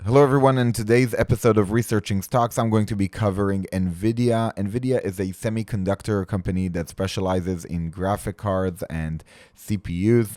Hello everyone, in today's episode of Researching Stocks, I'm going to be covering Nvidia. Nvidia is a semiconductor company that specializes in graphic cards and CPUs.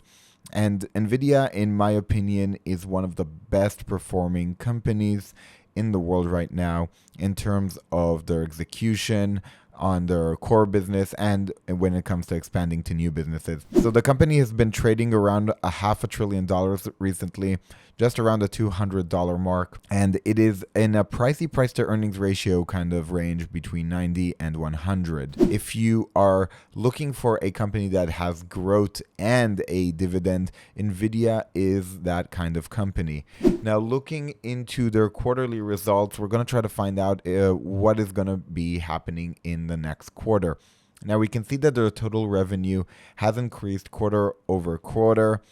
And Nvidia, in my opinion, is one of the best performing companies in the world right now in terms of their execution on their core business and when it comes to expanding to new businesses. So the company has been trading around $500 billion recently, just around the $200 mark, and it is in a pricey price to earnings ratio kind of range between 90 and 100. If you are looking for a company that has growth and a dividend, Nvidia is that kind of company. Now, looking into their quarterly results, we're going to try to find out what is going to be happening in the next quarter. Now, we can see that their total revenue has increased quarter over quarter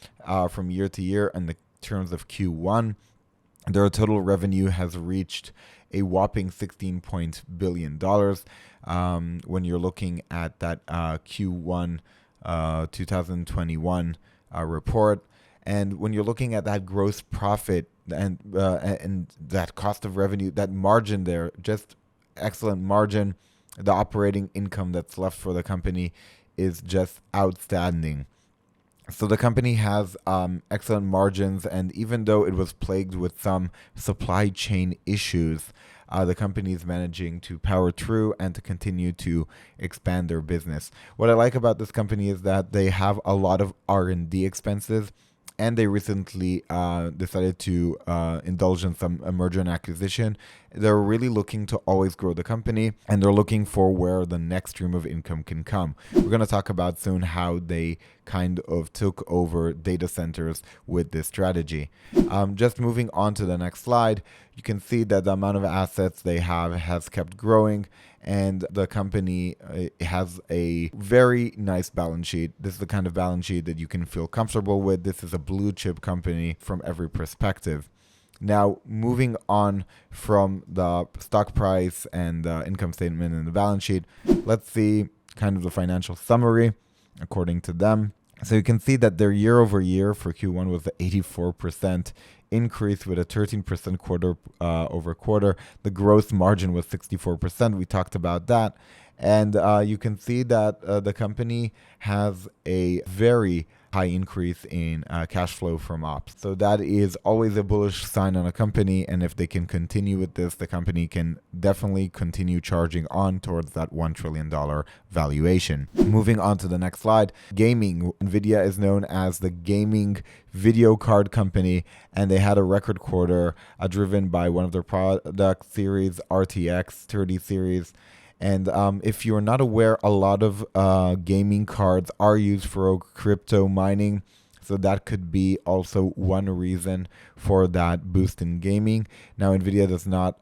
from year to year in the terms of Q1. Their total revenue has reached a whopping $16 billion when you're looking at that Q1 2021 report. And when you're looking at that gross profit and that cost of revenue, that margin there, just excellent margin. The operating income that's left for the company is just outstanding. So the company has excellent margins, and even though it was plagued with some supply chain issues, the company is managing to power through and to continue to expand their business. What I like about this company is that they have a lot of R&D expenses, and they recently decided to indulge in some merger and acquisition. They're really looking to always grow the company, and they're looking for where the next stream of income can come. We're going to talk about soon how they kind of took over data centers with this strategy. Just moving on to the next slide, you can see that the amount of assets they have has kept growing, and the company has a very nice balance sheet. This is the kind of balance sheet that you can feel comfortable with. This is a blue chip company from every perspective. Now, moving on from the stock price and the income statement and the balance sheet, let's see kind of the financial summary according to them. So you can see that their year over year for Q1 was 84% increase with a 13% quarter over quarter. The gross margin was 64%. We talked about that. And you can see that the company has a very high increase in cash flow from ops. So that is always a bullish sign on a company. And if they can continue with this, the company can definitely continue charging on towards that $1 trillion valuation. Moving on to the next slide, gaming. Nvidia is known as the gaming video card company, and they had a record quarter driven by one of their product series, RTX 30 series. And if you're not aware, a lot of gaming cards are used for crypto mining. So that could be also one reason for that boost in gaming. Now, Nvidia does not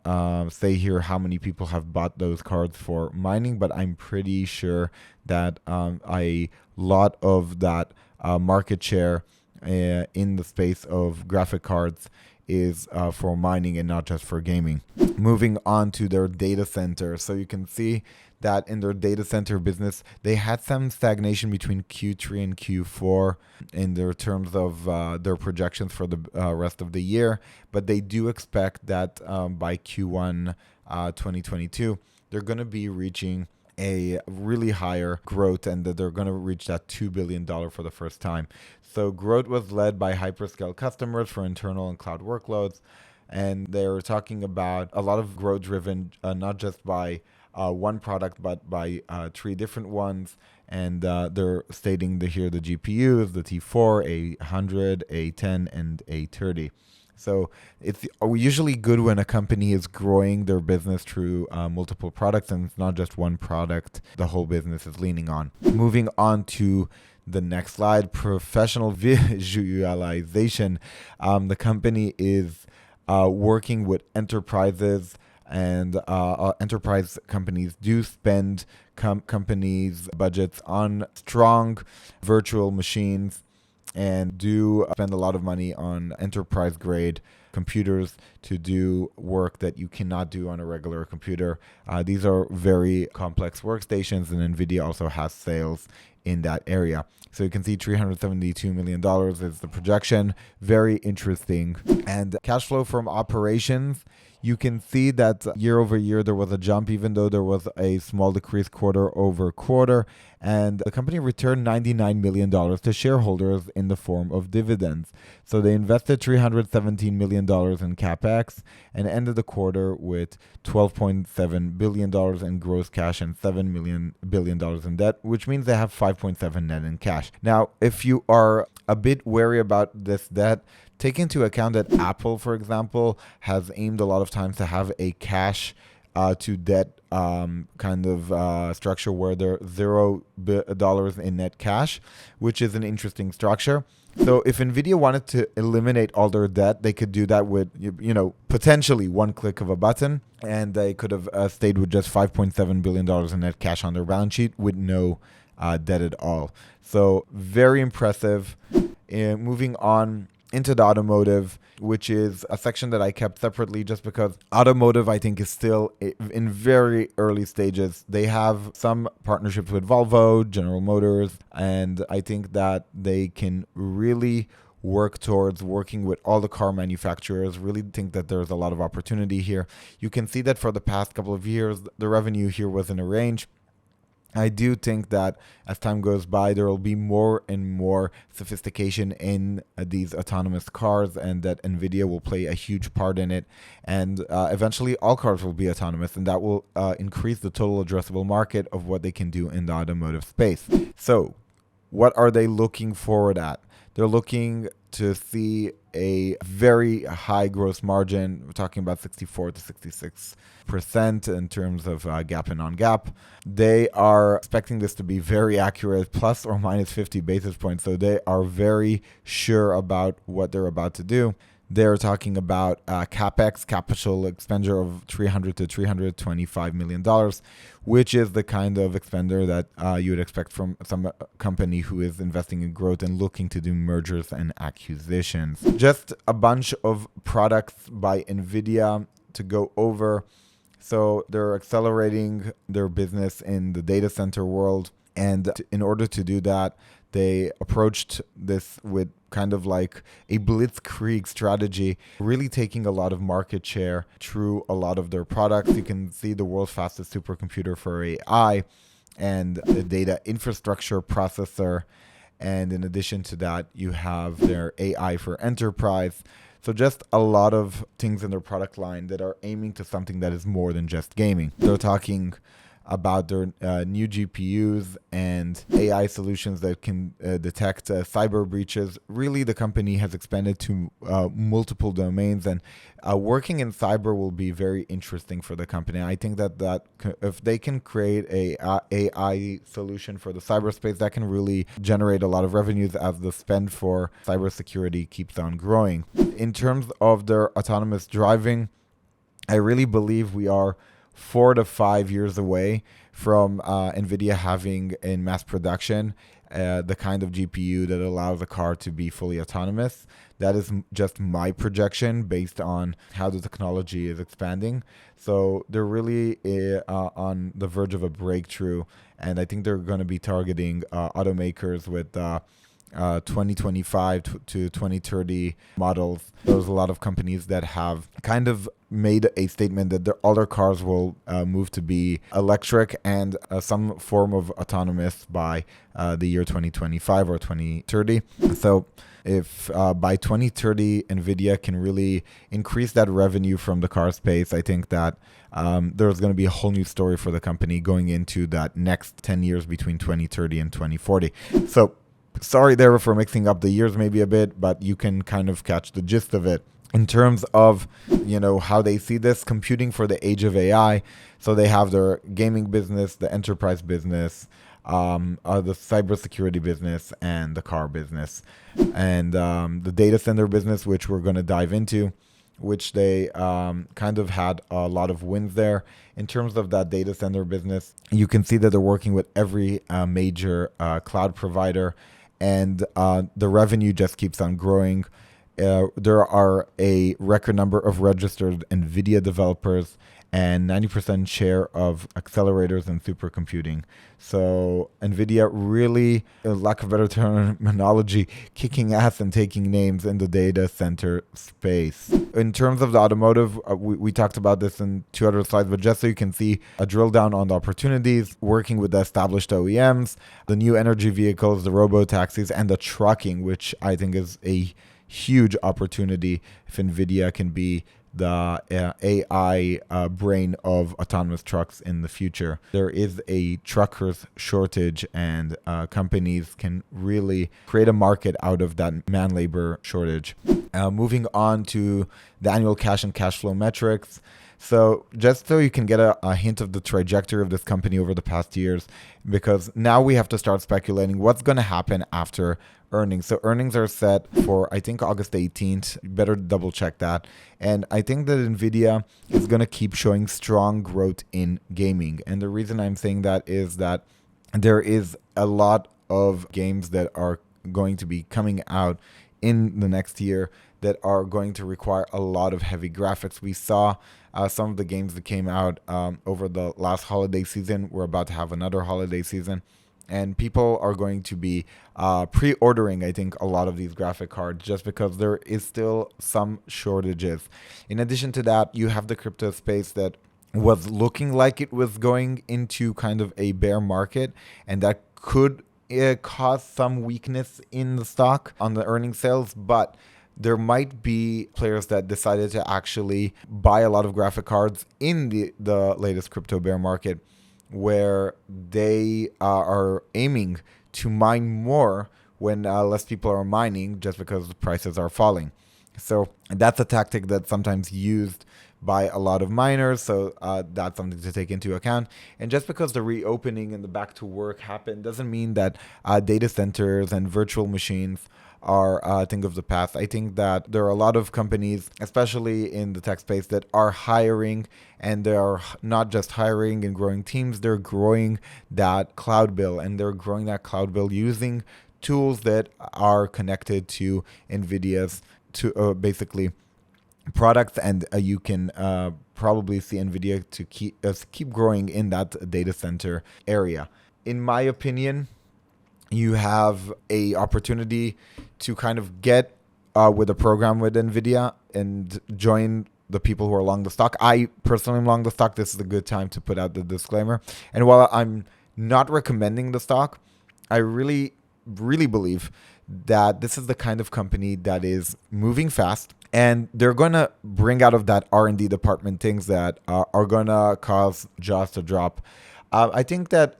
say here how many people have bought those cards for mining, but I'm pretty sure that a lot of that market share in the space of graphic cards is for mining and not just for gaming. Moving on to their data center. So you can see that in their data center business, they had some stagnation between Q3 and Q4 in their terms of their projections for the rest of the year. But they do expect that by Q1 2022, they're going to be reaching a really higher growth, and that they're going to reach that $2 billion for the first time. So growth was led by hyperscale customers for internal and cloud workloads. And they're talking about a lot of growth driven, not just by one product, but by three different ones. And they're stating here the GPUs, the T4, A100, A10, and A30. So it's usually good when a company is growing their business through multiple products, and it's not just one product the whole business is leaning on. Moving on to the next slide, professional visualization. The company is working with enterprises, and enterprise companies do spend companies' budgets on strong virtual machines and do spend a lot of money on enterprise grade computers to do work that you cannot do on a regular computer. These are very complex workstations, and Nvidia also has sales in that area. So you can see $372 million is the projection. Very interesting. And cash flow from operations, you can see that year over year there was a jump, even though there was a small decrease quarter over quarter. And the company returned $99 million to shareholders in the form of dividends. So they invested $317 million in capex and ended the quarter with $12.7 billion in gross cash and $7 billion in debt, which means they have 5.7 net in cash. Now, if you are a bit wary about this debt, take into account that Apple, for example, has aimed a lot of times to have a cash to debt kind of structure where they're $0 in net cash, which is an interesting structure. So if Nvidia wanted to eliminate all their debt, they could do that with, potentially one click of a button, and they could have stayed with just $5.7 billion in net cash on their balance sheet with no debt at all. So very impressive. Moving on into the automotive, which is a section that I kept separately just because automotive, I think, is still in very early stages. They have some partnerships with Volvo, General Motors, and I think that they can really work towards working with all the car manufacturers. Really think that there's a lot of opportunity here. You can see that for the past couple of years, the revenue here was in a range. I do think that as time goes by, there will be more and more sophistication in these autonomous cars, and that NVIDIA will play a huge part in it. And eventually all cars will be autonomous, and that will increase the total addressable market of what they can do in the automotive space. So what are they looking forward at? They're looking to see a very high gross margin. We're talking about 64 to 66% in terms of GAAP and non-GAAP. They are expecting this to be very accurate, plus or minus 50 basis points. So they are very sure about what they're about to do. They're talking about CapEx, capital expenditure of $300 to $325 million, which is the kind of expenditure that you would expect from some company who is investing in growth and looking to do mergers and acquisitions. Just a bunch of products by NVIDIA to go over. So they're accelerating their business in the data center world. And in order to do that, they approached this with kind of like a blitzkrieg strategy, really taking a lot of market share through a lot of their products. You can see the world's fastest supercomputer for AI and a data infrastructure processor. And in addition to that, you have their AI for enterprise. So just a lot of things in their product line that are aiming to something that is more than just gaming. They're talking about their new GPUs and AI solutions that can detect cyber breaches. Really, the company has expanded to multiple domains, and working in cyber will be very interesting for the company. I think that if they can create a AI solution for the cyberspace, that can really generate a lot of revenues as the spend for cybersecurity keeps on growing. In terms of their autonomous driving, I really believe we are 4 to 5 years away from NVIDIA having in mass production the kind of GPU that allows a car to be fully autonomous. That is just my projection based on how the technology is expanding. So they're really on the verge of a breakthrough, and I think they're going to be targeting automakers with 2025 to 2030 models. There's a lot of companies that have kind of made a statement that all their cars will move to be electric and some form of autonomous by the year 2025 or 2030. So if by 2030 NVIDIA can really increase that revenue from the car space, I think that there's going to be a whole new story for the company going into that next 10 years between 2030 and 2040. So sorry there for mixing up the years maybe a bit, but you can kind of catch the gist of it. In terms of, how they see this, computing for the age of AI. So they have their gaming business, the enterprise business, the cybersecurity business, and the car business. And the data center business, which we're going to dive into, which they kind of had a lot of wins there. In terms of that data center business, you can see that they're working with every major cloud provider, and the revenue just keeps on growing. there are a record number of registered NVIDIA developers and 90% share of accelerators and supercomputing. So NVIDIA really, lack of better terminology, kicking ass and taking names in the data center space. In terms of the automotive, we talked about this in 2 other slides, but just so you can see a drill down on the opportunities, working with the established OEMs, the new energy vehicles, the robo-taxis, and the trucking, which I think is a huge opportunity if NVIDIA can be the AI brain of autonomous trucks in the future. There is a truckers shortage, and companies can really create a market out of that man labor shortage. Moving on to the annual cash and cash flow metrics. So just so you can get a hint of the trajectory of this company over the past years, because now we have to start speculating what's going to happen after earnings. So earnings are set for, I think, August 18th. You better double check that. And I think that NVIDIA is going to keep showing strong growth in gaming. And the reason I'm saying that is that there is a lot of games that are going to be coming out in the next year that are going to require a lot of heavy graphics. We saw some of the games that came out over the last holiday season. We're about to have another holiday season, and people are going to be pre-ordering, I think, a lot of these graphic cards just because there is still some shortages. In addition to that, you have the crypto space that was looking like it was going into kind of a bear market, and that could cause some weakness in the stock on the earnings sales, but there might be players that decided to actually buy a lot of graphic cards in the latest crypto bear market, where they are aiming to mine more when less people are mining just because the prices are falling. So that's a tactic that's sometimes used by a lot of miners, so that's something to take into account. And just because the reopening and the back to work happened doesn't mean that data centers and virtual machines are a thing of the past. I think that there are a lot of companies, especially in the tech space, that are hiring, and they are not just hiring and growing teams, they're growing that cloud bill, and they're growing that cloud bill using tools that are connected to NVIDIA's to basically products, and you can probably see NVIDIA to keep growing in that data center area. In my opinion, you have a opportunity to kind of get with a program with NVIDIA and join the people who are long the stock. I personally am long the stock. This is a good time to put out the disclaimer. And while I'm not recommending the stock, I really believe that this is the kind of company that is moving fast, and they're going to bring out of that R&D department things that are going to cause jaws to drop. I think that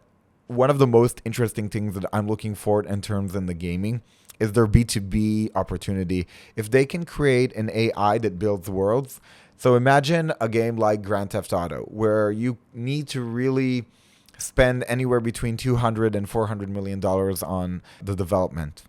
one of the most interesting things that I'm looking for in terms in the gaming is their B2B opportunity. If they can create an AI that builds worlds. So imagine a game like Grand Theft Auto, where you need to really spend anywhere between $200 and $400 million on the development.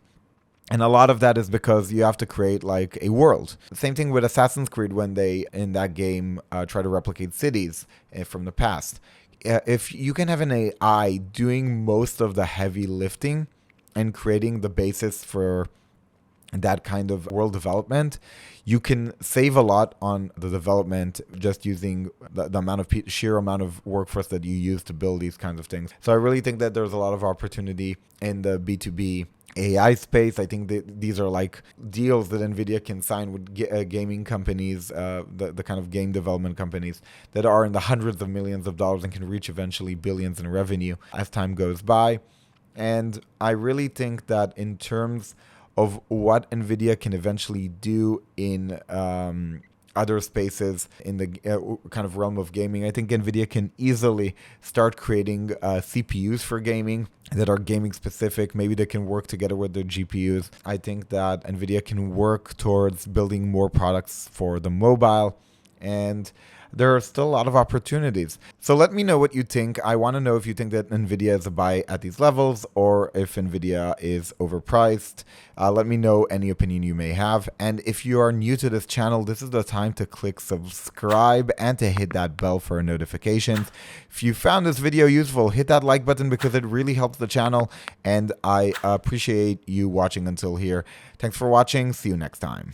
And a lot of that is because you have to create like a world. Same thing with Assassin's Creed when they, in that game, try to replicate cities from the past. If you can have an AI doing most of the heavy lifting and creating the basis for that kind of world development, you can save a lot on the development just using the amount of sheer amount of workforce that you use to build these kinds of things. So I really think that there's a lot of opportunity in the B2B AI space. I think that these are like deals that NVIDIA can sign with gaming companies, the kind of game development companies that are in the hundreds of millions of dollars and can reach eventually billions in revenue as time goes by. And I really think that in terms of what NVIDIA can eventually do in other spaces in the kind of realm of gaming, I think NVIDIA can easily start creating CPUs for gaming that are gaming specific. Maybe they can work together with their GPUs. I think that NVIDIA can work towards building more products for the mobile, and there are still a lot of opportunities. So let me know what you think. I want to know if you think that NVIDIA is a buy at these levels or if NVIDIA is overpriced. Let me know any opinion you may have. And if you are new to this channel, this is the time to click subscribe and to hit that bell for notifications. If you found this video useful, hit that like button because it really helps the channel. And I appreciate you watching until here. Thanks for watching. See you next time.